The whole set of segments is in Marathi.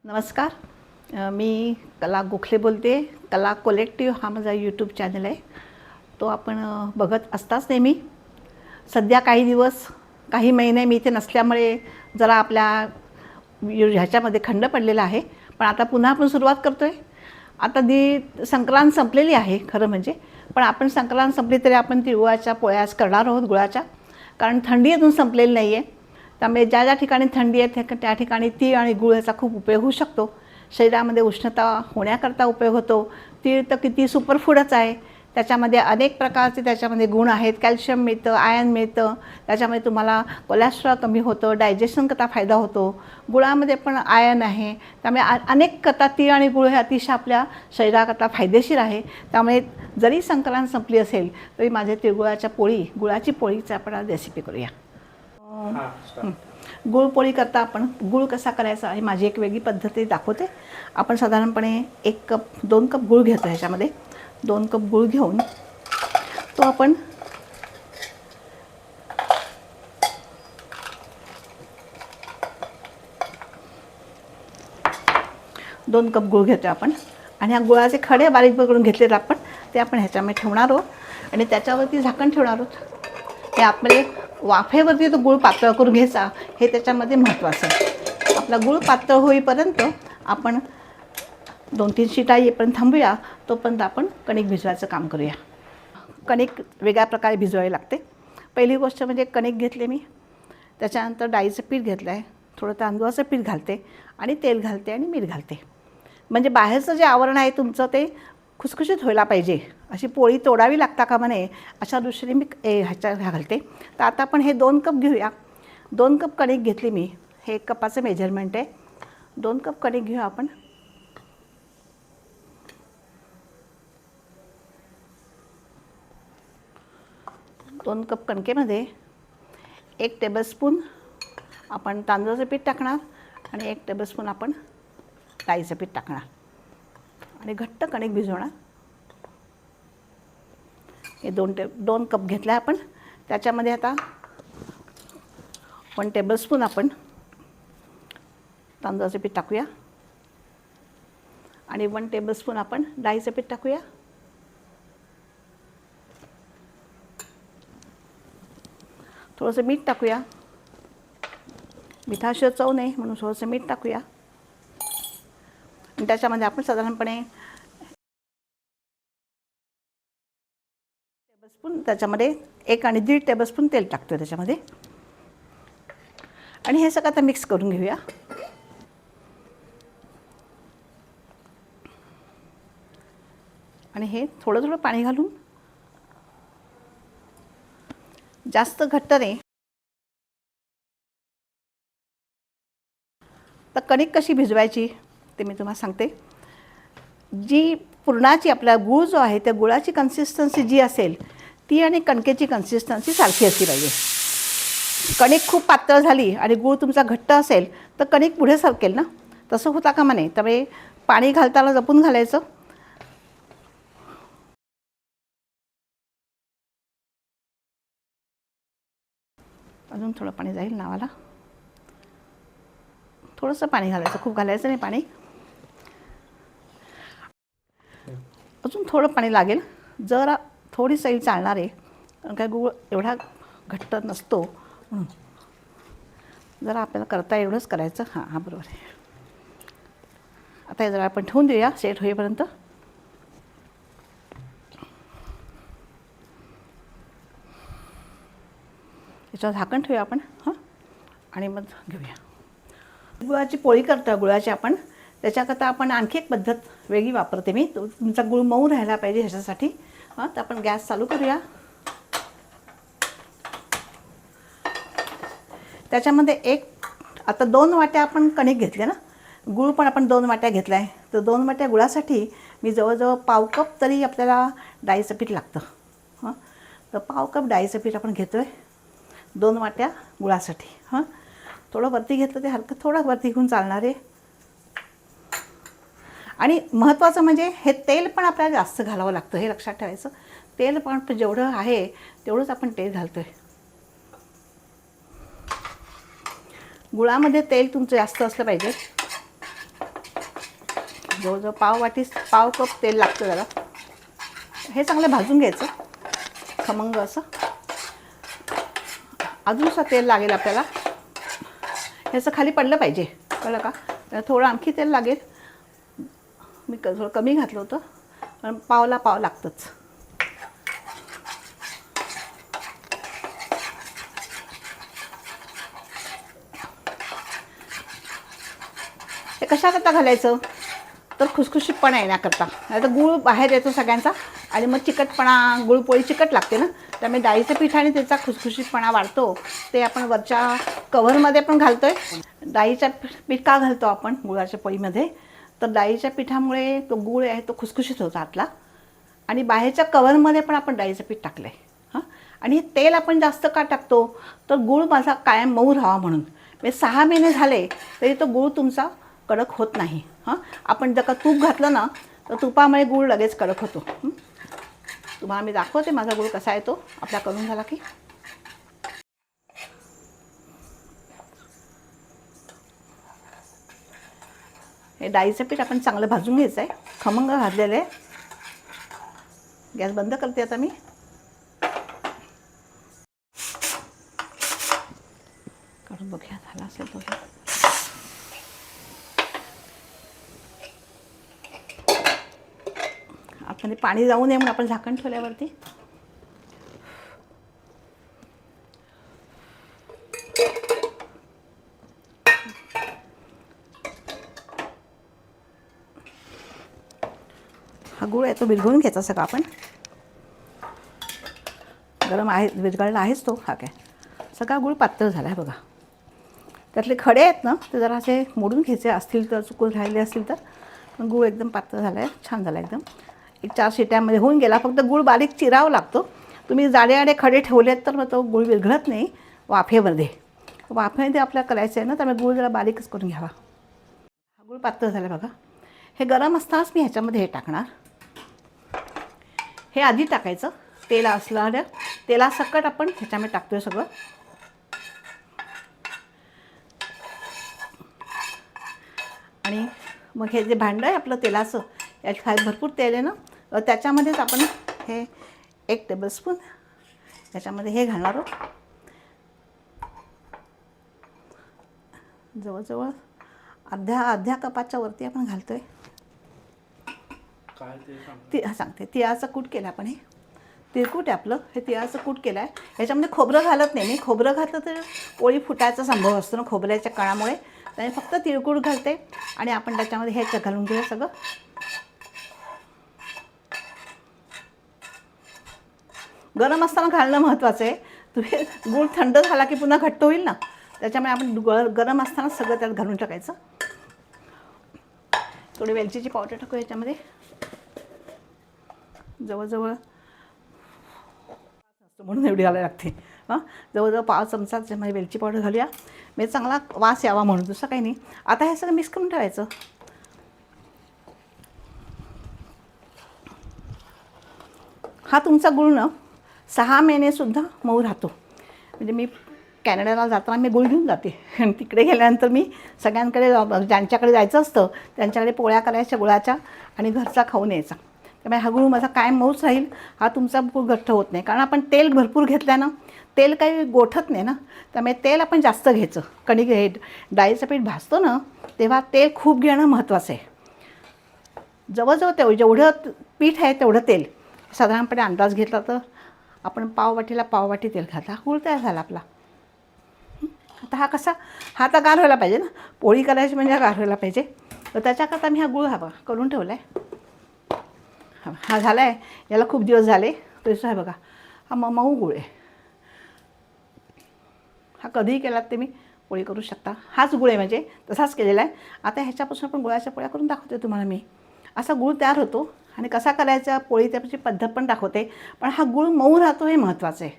नमस्कार. मी कला गोखले बोलते. कला कलेक्टिव्ह हा माझा यूट्यूब चॅनल आहे. तो आपण बघत असताच नेहमी. सध्या काही दिवस काही महिने मी इथे नसल्यामुळे जरा आपल्या ह्याच्यामध्ये खंड पडलेला आहे. पण आता पुन्हा आपण सुरुवात करतो आहे. आता संक्रांत संपलेली आहे खरं म्हणजे. पण आपण संक्रांत संपली तरी आपण तिळगुळाच्या पोळ्याच करणार आहोत गुळाच्या. कारण थंडी अजून संपलेली नाही आहे. त्यामुळे ज्या ज्या ठिकाणी थंडी आहे त्या ठिकाणी तीळ आणि गूळ याचा खूप उपयोग होऊ शकतो. शरीरामध्ये उष्णता होण्याकरता उपयोग होतो. तीळ तर किती सुपरफूडच आहे. त्याच्यामध्ये अनेक प्रकारचे त्याच्यामध्ये गुण आहेत. कॅल्शियम मिळतं, आयर्न मिळतं. त्याच्यामध्ये तुम्हाला कोलेस्ट्रॉल कमी होतं, डायजेशन करता फायदा होतो. गुळामध्ये पण आयर्न आहे. त्यामुळे अनेक करता तीळ आणि गूळ हे अतिशय आपल्या शरीराकरता फायदेशीर आहे. त्यामुळे जरी संक्रांत संपली असेल तरी माझे तिळगुळाच्या गुळाची पोळीची आपण रेसिपी करूया. गूळ पोळी करता आपण गूळ कसा करायचा ही माझी एक वेगळी पद्धती दाखवते. आपण साधारणपणे 2 कप गूळ घेतो. ह्याच्यामध्ये 2 कप गूळ घेऊन तो आपण दोन कप गूळ घेतो आपण. आणि ह्या गुळाचे खडे बारीक करून घेतलेत आपण, ते आपण ह्याच्यामध्ये ठेवणार आहोत आणि त्याच्यावरती झाकण ठेवणार आहोत. हे आपले वाफेवरती तो गूळ पातळ करून घ्यायचा हे त्याच्यामध्ये महत्त्वाचं आहे. आपला गूळ पातळ होईपर्यंत आपण 2-3 शिटा येईपर्यंत थांबूया. तोपर्यंत आपण कणिक भिजवायचं काम करूया. कणिक वेगळ्या प्रकारे भिजवावी लागते. पहिली गोष्ट म्हणजे कणिक घेतले मी, त्याच्यानंतर डाळीचं पीठ घेतलं आहे, थोडं तांदूळाचं पीठ घालते आणि तेल घालते आणि मीठ घालते. म्हणजे बाहेरचं जे आवरण आहे तुमचं ते खुसखुशीत व्हायला पाहिजे. अशी पोळी तोडावी लागता कामा नये अशा दृष्टीने मी ह्या घालते. तर आता आपण हे 2 कप घेऊया. 2 कप कणिक घेतली मी. हे 1 कपाचं मेजरमेंट आहे. 2 कप कणिक घेऊया आपण. दोन कप कणकेमध्ये 1 टेबलस्पून आपण तांदूळाचं पीठ टाकणार आणि 1 टेबलस्पून आपण डाळीचं पीठ टाकणार आणि घट्ट कणिक भिजवणार. हे 2 कप घेतला आपण. त्याच्यामध्ये आता 1 टेबलस्पून आपण तांदूळाचं पीठ टाकूया आणि 1 टेबलस्पून आपण डाळीचं पीठ टाकूया. थोडंसं मीठ टाकूया. मिठाशिवाय चव नाही म्हणून थोडंसं मीठ टाकूया. आणि त्याच्यामध्ये आपण साधारणपणे टेबलस्पून त्याच्यामध्ये 1 आणि 1.5 टेबलस्पून तेल टाकतो त्याच्यामध्ये. आणि हे सगळं आता मिक्स करून घेऊया. आणि हे थोडं थोडं पाणी घालून, जास्त घट्ट नाही. तर कणिक कशी भिजवायची ते मी तुम्हाला सांगते. जी पुरणाची आपला गूळ जो आहे त्या गुळाची कन्सिस्टन्सी जी असेल ती आणि कणकेची कन्सिस्टन्सी सारखी असली पाहिजे. कणिक खूप पातळ झाली आणि गूळ तुमचा घट्ट असेल तर कणिक पुढे सरकेल ना, तसं होता कामा नये. त्यामुळे पाणी घालताना जपून घालायचं. अजून थोडं पाणी जाईल नावाला. थोडंसं पाणी घालायचं, खूप घालायचं नाही पाणी. अजून थोडं पाणी लागेल. जरा थोडी सैल चालणार आहे कारण काय गूळ एवढा घट्ट नसतो म्हणून जरा आपल्याला करता एवढंच करायचं. हां बरोबर आहे. आता हे जरा आपण ठेवून देऊया सेट होईपर्यंत. याच्यावर झाकण ठेवूया आपण. आणि मग घेऊया. गुळाची पोळी करतो गुळाची आपण. त्याच्याकरता आपण आणखी एक पद्धत वेगळी वापरते मी. तुमचा गूळ मऊ राहायला पाहिजे ह्याच्यासाठी. तर आपण गॅस चालू करूया. त्याच्यामध्ये आता 2 वाट्या आपण कणिक घेतले ना, गूळ पण आपण 2 वाट्या घेतला आहे. तर 2 वाट्या गुळासाठी मी जवळजवळ पाव कप तरी आपल्याला डाळीचं पीठ लागतं. तर पाव कप डाळीचं पीठ आपण घेतो आहे 2 वाट्या गुळासाठी. थोडं वरती घेतलं ते हलकं थोडं वरती घेऊन चालणार आहे. आणि महत्त्वाचं म्हणजे हे तेल पण आपल्याला जास्त घालावं लागतं, हे लक्षात ठेवायचं. तेल पण जेवढं आहे तेवढंच आपण तेल घालतो आहे. गुळामध्ये तेल तुमचं जास्त असलं पाहिजे. जवळजवळ पाव कप तेल लागतं त्याला. हे चांगलं भाजून घ्यायचं खमंग असं. अजूनसं तेल लागेल आपल्याला. ह्याचं खाली पडलं पाहिजे, कळलं का? तर थोडं आणखी तेल लागेल. मी थोडं कमी घातलं होतं, पण पावला पाव लागतंच. हे कशाकरता घालायचं तर खुसखुशीतपणा येण्याकरता. नाही तर गूळ बाहेर येतो सगळ्यांचा आणि मग चिकटपणा, गुळपोळी चिकट लागते ना. त्यामुळे डाळीचं पिठाने त्याचा खुसखुशीतपणा वाढतो. ते आपण वरच्या कव्हरमध्ये पण घालतो आहे. डाळीचं पीठ का घालतो आपण गुळाच्या पोळीमध्ये? तर डाळीच्या पिठामुळे तो गूळ आहे तो खुसखुशीत होतो आतला. आणि बाहेरच्या कव्हरमध्ये पण आपण डाळीचं पीठ टाकलं आहे. हां, आणि तेल आपण जास्त का टाकतो तर गूळ माझा कायम मऊ राहावा म्हणून. म्हणजे 6 महिने झाले तरी तो गूळ तुमचा कडक होत नाही. हां, आपण जर का तूप घातलं ना तर तुपामुळे गूळ लगेच कडक होतो. तुम्हाला मी दाखवते माझा गूळ कसा आहे तो आपला करून झाला की. हे डाळीचं पीठ आपण चांगलं भाजून घ्यायचं आहे. खमंग भाजलेलं आहे. गॅस बंद करते आता मी. काढून बघूया झाला असेल तो. आपण पाणी जाऊ नये म्हणून आपण झाकण ठेवल्यावरती हा गूळ आहे तो विरघळून घ्यायचा सगळा आपण. गरम आहे, विरघळला आहेच तो. हा काय सगळा गूळ पातळ झाला आहे बघा. त्यातले खडे आहेत ना ते जरा असे मोडून घ्यायचे असतील तर, चुकून राहिले असतील तर. पण गूळ एकदम पातळ झाला आहे, छान झाला एकदम. 1-4 शिट्यामध्ये होऊन गेला. फक्त गूळ बारीक चिरावं लागतो. तुम्ही जाडे खडे ठेवलेत तर मग तो गूळ विरघळत नाही वाफेमध्ये. वाफेमध्ये आपल्याला करायचं आहे ना, त्यामुळे गूळ जरा बारीकच करून घ्यावा. हा गूळ पातळ झाला बघा. हे गरम असतानाच मी ह्याच्यामध्ये हे टाकणार. हे आधी टाकायचं. तेल असणाऱ्या तेलासकट आपण ह्याच्यामध्ये टाकतोय सगळं. आणि मग हे जे भांडं आहे आपलं तेलाचं, याच्या खाली भरपूर तेल आहे ना, त्याच्यामध्येच आपण हे 1 टेबलस्पून याच्यामध्ये हे घालणार आहोत. जवळजवळ अर्ध्या कपाच्या वरती आपण घालतोय. सांगते. तिळाचं कूट केलं आपण. हे तिळकूट आहे आपलं. हे तिळाचं कूट केलं आहे. ह्याच्यामध्ये खोबरं घालत नाही मी. खोबरं घातलं तर पोळी फुटायचा संभव असतो ना खोबऱ्याच्या कणामुळे. त्याने फक्त तिळकूट घालते आणि आपण त्याच्यामध्ये हे घालून घेऊया सगळं. गरम असताना घालणं महत्त्वाचं आहे. तुम्ही गूळ थंड झाला की पुन्हा घट्ट होईल ना, त्याच्यामुळे आपण गरम असताना सगळं त्यात घालून टाकायचं. थोडी वेलचीची पावडर टाकू याच्यामध्ये. जवळजवळ म्हणून एवढी घालायला लागते. हां, जवळजवळ 5 चमचा त्याच्यामध्ये वेलची पावडर घालूया. म्हणजे चांगला वास यावा म्हणून, दुसरं काही नाही. आता हे सगळं मिक्स करून ठेवायचं. हा तुमचा गुळ ना 6 महिनेसुद्धा मऊ राहतो. म्हणजे मी कॅनडाला जाताना मी गुळ घेऊन जाते आणि तिकडे गेल्यानंतर मी सगळ्यांकडे ज्यांच्याकडे जायचं असतं त्यांच्याकडे पोळ्या करायच्या गुळाच्या आणि घरचा खाऊन यायचा. त्यामुळे हा गूळ माझा कायम मऊच राहील. हा तुमचा गूळ घट्ट होत नाही, कारण आपण तेल भरपूर घेतल्यानं तेल काही गोठत नाही ना. त्यामुळे तेल आपण जास्त घ्यायचं. कणिक डाळीचं पीठ भाजतो ना तेव्हा तेल खूप घेणं महत्त्वाचं आहे. जवळजवळ जेवढं पीठ आहे तेवढं तेल साधारणपणे अंदाज घेतला तर आपण पाववाटी तेल घातला. गूळ तयार झाला आपला. आता हा कसा, हा आता गार व्हायला पाहिजे ना. पोळी करायची म्हणजे गार व्हायला पाहिजे. तर त्याच्याकरता मी हा गूळ करून ठेवला आहे. हा झाला आहे. याला खूप दिवस झाले तसं आहे बघा. हा मऊ गूळ आहे. हा कधीही केलात ते मी पोळी करू शकता. हाच गूळ आहे म्हणजे तसाच केलेला आहे. आता ह्याच्यापासून आपण गुळाच्या पोळ्या करून दाखवते तुम्हाला मी. असा गूळ तयार होतो आणि कसा करायचा पोळी त्याची पद्धत पण दाखवते. पण हा गूळ मऊ राहतो हे महत्त्वाचं आहे.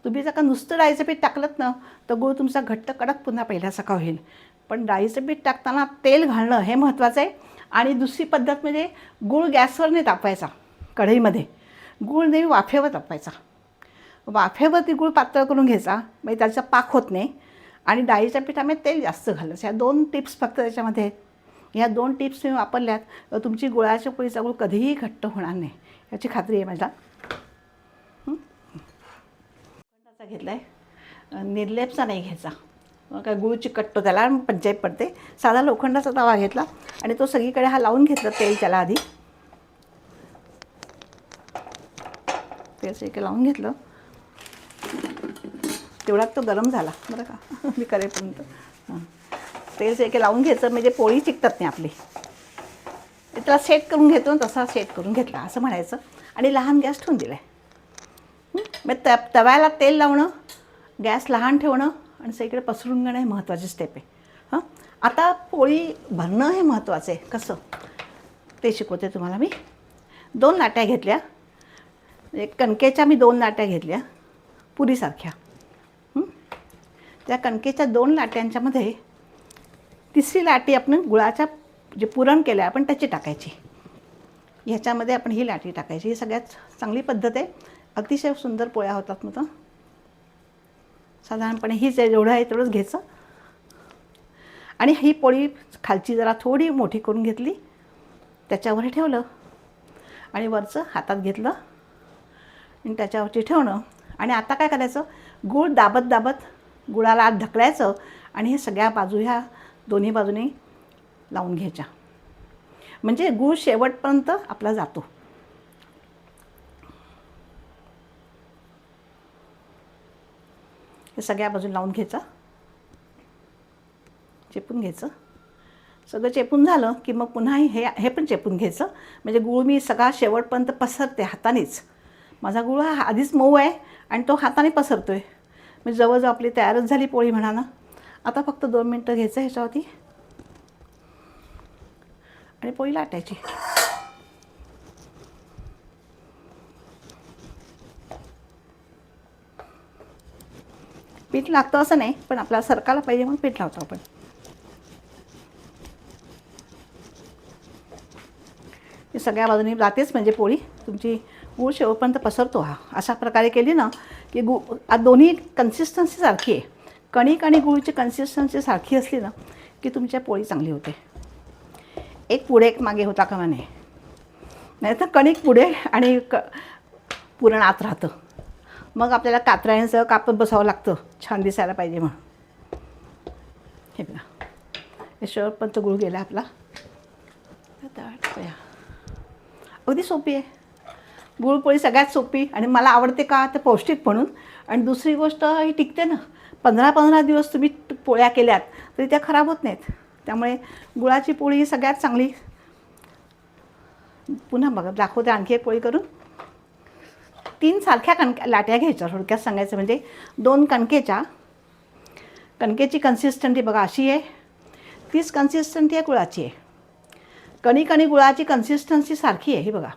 तुम्ही जर का नुसतं डाळीचं पीठ टाकलं ना तर गूळ तुमचा घट्ट कडक पुन्हा पहिल्यासारखा होईल. पण डाळीचं पीठ टाकताना तेल घालणं हे महत्त्वाचं आहे. आणि दुसरी पद्धत म्हणजे गूळ गॅसवर नाही तापवायचा, कढईमध्ये गूळ नेहमी वाफेवर तापवायचा. वाफेवरती गूळ पातळ करून घ्यायचा, म्हणजे त्याचा पाक होत नाही. आणि डाळीच्या पिठामध्ये तेल जास्त घालायचं. या 2 टिप्स फक्त त्याच्यामध्ये आहेत. ह्या 2 टिप्स मी वापरल्यात तर तुमची गुळाच्या पोळीचा गूळ कधीही घट्ट होणार नाही याची खात्री आहे मला. लोखंडाचा घेतला आहे, निर्लेपचा नाही घ्यायचा, काय गूळ चिकटतो त्याला पंचायत पडते. साधा लोखंडाचा तवा घेतला आणि तो सगळीकडे हा लावून घेतला तेल त्याला आधी. तेल सगळीकडे लावून घेतलं, तेवढ्यात तो गरम झाला बरं का मी करेपर्यंत. तेल सगळीकडे लावून घ्यायचं म्हणजे पोळी चिकटत नाही आपली. त्याला सेट करून घेतो तसा सेट करून घेतला असं म्हणायचं आणि लहान गॅस ठेवून दिला आहे. मग तव्याला तेल लावणं, गॅस लहान ठेवणं आणि सगळीकडे पसरून घेणं हे महत्त्वाची स्टेप आहे. आता पोळी भरणं हे महत्त्वाचं आहे. कसं ते शिकवते तुम्हाला मी. 2 लाट्या घेतल्या, एक कणकेच्या मी 2 लाट्या घेतल्या पुरीसारख्या. त्या कणकेच्या 2 लाट्यांच्यामध्ये तिसरी लाटी आपण गुळाच्या जे पुरण केलं आहे आपण त्याची टाकायची. ह्याच्यामध्ये आपण ही लाटी टाकायची. ही सगळ्यात चांगली पद्धत आहे. अतिशय सुंदर पोळ्या होतात. मग साधारणपणे हीच जेवढं आहे तेवढंच घ्यायचं आणि ही पोळी खालची जरा थोडी मोठी करून घेतली, त्याच्यावर ठेवलं आणि वरचं हातात घेतलं आणि त्याच्यावरती ठेवणं. आणि आता काय करायचं, गूळ दाबत दाबत गुळाला आत ढकलायचं आणि हे सगळ्या बाजू ह्या दोन्ही बाजूने लावून घ्यायच्या म्हणजे गूळ शेवटपर्यंत आपला जातो. हे सगळ्या बाजूने लावून घ्यायचं, चेपून घ्यायचं. सगळं चेपून झालं की मग पुन्हा हे पण चेपून घ्यायचं म्हणजे गूळ मी सगळा शेवटपर्यंत पसरते हातानेच. माझा गूळ हा आधीच मऊ आहे आणि तो हाताने पसरतो आहे. म्हणजे जवळजवळ आपली तयारच झाली पोळी म्हणा ना. आता फक्त 2 मिनटं घ्यायचं ह्याच्यावरती आणि पोळी लाटायची. पीठ लागतं असं नाही, पण आपल्याला सरकायला पाहिजे मग पीठ लावतो आपण. हे सगळ्या बाजूनी लाटेच म्हणजे पोळी तुमची गूळ शेवटपर्यंत पसरतो. अशा प्रकारे केली ना की दोन्ही कन्सिस्टन्सी सारखी आहे. कणिक आणि गूळची कन्सिस्टन्सी सारखी असली ना की तुमच्या पोळी चांगली होते. एक पुढे एक मागे होता कामा नये, नाही तर कणिक पुढे आणि पुरण आत राहतं. मग आपल्याला कात्र्यांसह कापत बसावं लागतं छान दिसायला पाहिजे म्हणून. हे बघा हे शेवटपर्यंत गूळ गेला आपला. अगदी सोपी आहे गुळपोळी, सगळ्यात सोपी आणि मला आवडते का तर पौष्टिक म्हणून. आणि दुसरी गोष्ट ही टिकते ना. 15-15 दिवस तुम्ही पोळ्या केल्यात तरी त्या खराब होत नाहीत. त्यामुळे गुळाची पोळी ही सगळ्यात चांगली. पुन्हा बघा दाखवते आणखी एक पोळी करून. 3 सारख्या लाट्या घ्यायच्या. थोडक्यात सांगायचं म्हणजे 2 कणकेची कन्सिस्टन्सी बघा अशी आहे, तीच कन्सिस्टन्सी आहे गुळाची आहे. कणिक आणि गुळाची कन्सिस्टन्सी सारखी आहे. हे बघा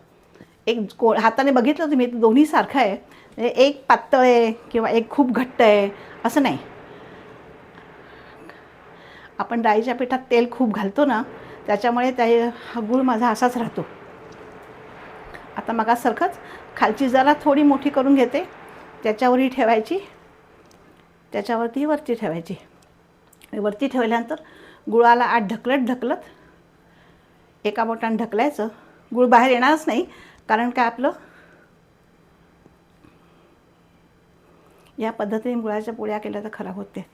एक हाताने बघितलं तुम्ही तर दोन्ही सारखं आहे. म्हणजे एक पातळ आहे किंवा एक खूप घट्ट आहे असं नाही. आपण डाळीच्या पिठात तेल खूप घालतो ना त्याच्यामुळे हा गूळ माझा असाच राहतो. आता मगासारखंच खालची जरा थोडी मोठी करून घेते, त्याच्यावरही ठेवायची, त्याच्यावरती वरती ठेवायची. वरती ठेवल्यानंतर गुळाला आत ढकलत एका बोटाने ढकलायचं. गूळ बाहेर येणारच नाही कारण काय आपलं या पद्धतीने गुळाच्या पोळ्या केल्या तर खराब होते.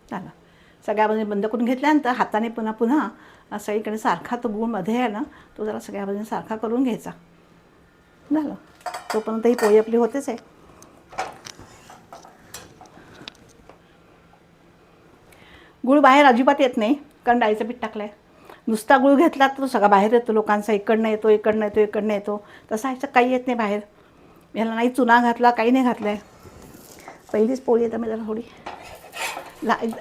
झालं. सगळ्या बाजूने बंद करून घेतल्यानंतर हाताने पुन्हा सगळीकडे सारखा तो गूळ मध्ये आहे ना तो जरा सगळ्या बाजूने सारखा करून घ्यायचा. झालं. तोपर्यंत ही पोळी आपली होतेच आहे. गूळ बाहेर अजिबात येत नाही कारण डाळीचं पीठ टाकलं आहे. नुसता गूळ घेतला तर तो सगळा बाहेर येतो. लोकांचा इकडनं येतो. तसा ह्याचं काही येत नाही बाहेर. ह्याला नाही चुना घातला, काही नाही घातलं आहे. पहिलीच पोळी आहे तर मी जरा थोडी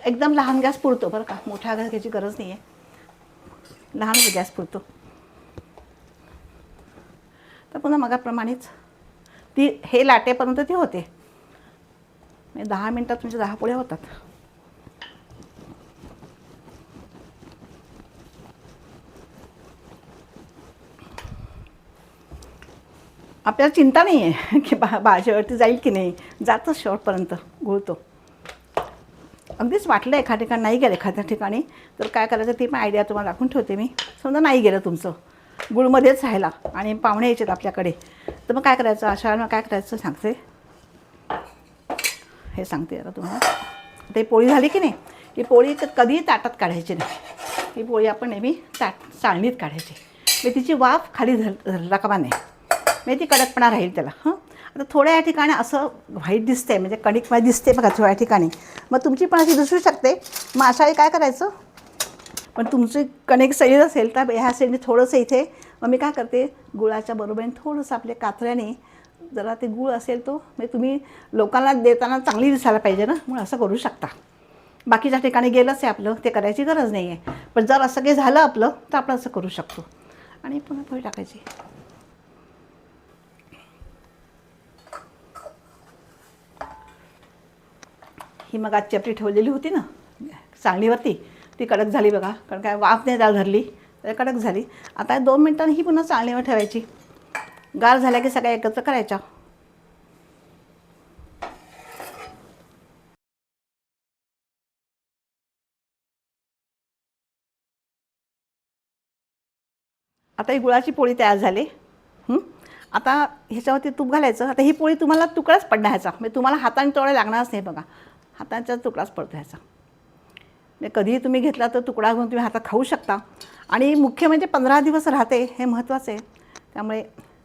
एकदम लहान गॅस पुरतो बरं का. मोठ्या गॅस घ्यायची गरज नाही आहे. लहानच गॅस पुरतो. तर पुन्हा मगाप्रमाणेच हे लाटेपर्यंत ती होते. म्हणजे 10 मिनटात तुमच्या 10 पोळ्या होतात. आपल्याला चिंता नाही आहे की भाजीवरती जाईल की नाही, जातं शेवटपर्यंत गुळतो. अगदीच वाटलं एखाद्या ठिकाणी नाही गेलं एखाद्या ठिकाणी तर काय करायचं ती पण आयडिया तुम्हाला दाखवून ठेवते मी. समजा नाही गेलं तुमचं गुळमध्येच राहिला आणि पाहुणे यायचे आपल्याकडे, तर मग काय करायचं, अशा वेळेला काय करायचं सांगते, हे सांगते आता तुम्हाला. ते पोळी झाली की नाही, ही पोळी कधीही ताटात काढायची नाही. ही पोळी आपण नेहमी चाळणीत काढायची. मी तिची वाफ खाली रकामा नाही, म्हणजे ती कडकपणा राहील त्याला. आता थोड्या या ठिकाणी असं व्हाईट दिसते, म्हणजे कणिकमध्ये दिसते बघा थोड्या ठिकाणी, मग तुमची पण अशी दिसू शकते. मग अशा वेळी काय करायचं, पण तुमची कणिक सैल असेल तर ह्या साईडने थोडंसं इथे मग मी काय करते, गुळाच्या बरोबरीने थोडंसं आपल्या कात्र्याने जरा ते गुळ असेल तो, म्हणजे तुम्ही लोकांना देताना चांगली दिसायला पाहिजे ना, म्हणून असं करू शकता. बाकीच्या ठिकाणी गेलंच आहे आपलं, ते करायची गरज नाही आहे. पण जर असं काही झालं आपलं तर आपण असं करू शकतो. आणि पुन्हा पोळी टाकायची. ही मग आज चपटी ठेवलेली होती ना चाळणीवरती, ती कडक झाली बघा, कारण काय वाफ नाही त्याला धरली तर कडक झाली. आता 2 मिनिटांनी ही पुन्हा चाळणीवर ठेवायची. गार झाल्या की सगळ्या एकत्र करायच्या. आता ही गुळाची पोळी तयार झाली. आता ह्याच्यावरती तूप घालायचं. आता ही पोळी तुम्हाला तुकडाच पडणार ह्याचा, म्हणजे तुम्हाला हाताने तोडायला लागणारच नाही बघा, हातांचा तुकडाच पडतो ह्याचा. म्हणजे कधीही तुम्ही घेतला तर तुकडा घेऊन तुम्ही हातात खाऊ शकता. आणि मुख्य म्हणजे 15 दिवस राहते, हे महत्त्वाचं आहे. त्यामुळे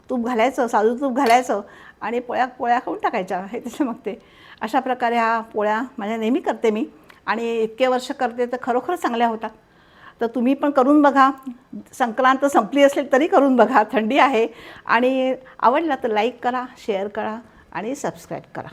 तूप घालायचं, साजूक तूप घालायचं आणि पोळ्या खाऊन टाकायच्या. हे त्याच्या मग ते अशा प्रकारे ह्या पोळ्या माझ्या नेहमी करते मी, आणि इतके वर्ष करते तर खरोखर चांगल्या होतात. तर तुम्ही पण करून बघा. संक्रांत संपली असेल तरी करून बघा, थंडी आहे. आणि आवडला तर लाईक करा, शेअर करा आणि सबस्क्राईब करा.